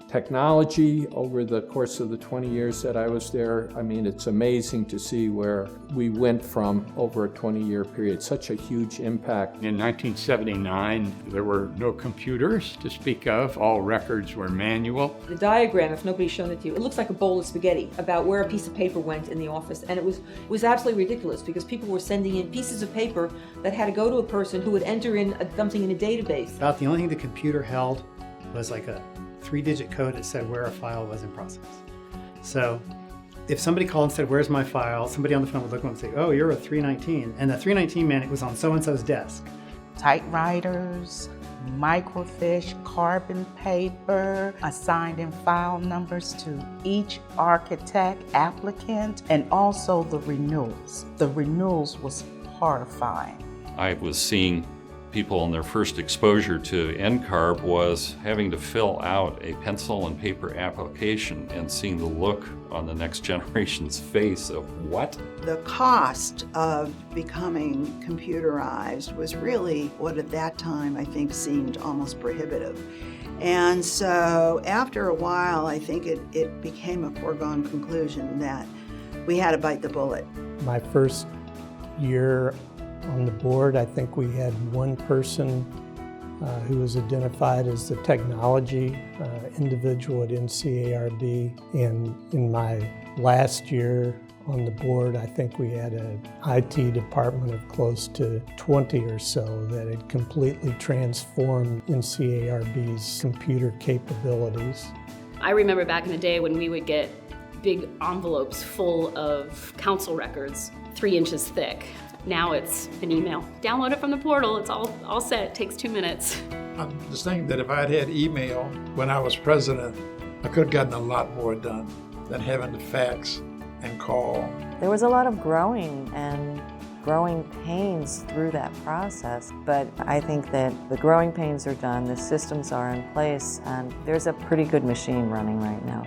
technology over the course of the 20 years that I was there. I mean, it's amazing to see where we went from over a 20-year period. Such a huge impact. In 1979, there were no computers to speak of. All records were manual. The diagram, if nobody's shown it to you, it looks like a bowl of spaghetti about where a piece of paper went in the office. And it was absolutely ridiculous because people were sending in pieces of paper that had to go to a person who would enter in something in a database. About the only thing the computer held was like a 3-digit code that said where a file was in process. So if somebody called and said, "Where's my file?" somebody on the phone would look and say, "Oh, you're a 319. And the 319 man, it was on so-and-so's desk. Typewriters, microfiche, carbon paper, assigning file numbers to each architect, applicant, and also the renewals. The renewals was horrifying. I was seeing people in their first exposure to NCARB was having to fill out a pencil and paper application and seeing the look on the next generation's face of what? The cost of becoming computerized was really what at that time I think seemed almost prohibitive. And so after a while, I think it became a foregone conclusion that we had to bite the bullet. My first year on the board, I think we had one person who was identified as the technology individual at NCARB. And in my last year on the board, I think we had an IT department of close to 20 or so that had completely transformed NCARB's computer capabilities. I remember back in the day when we would get big envelopes full of council records, 3 inches thick. Now it's an email. Download it from the portal, it's all set, it takes 2 minutes. I'm just thinking that if I had email when I was president, I could have gotten a lot more done than having to fax and call. There was a lot of growing pains through that process, but I think that the growing pains are done, the systems are in place, and there's a pretty good machine running right now.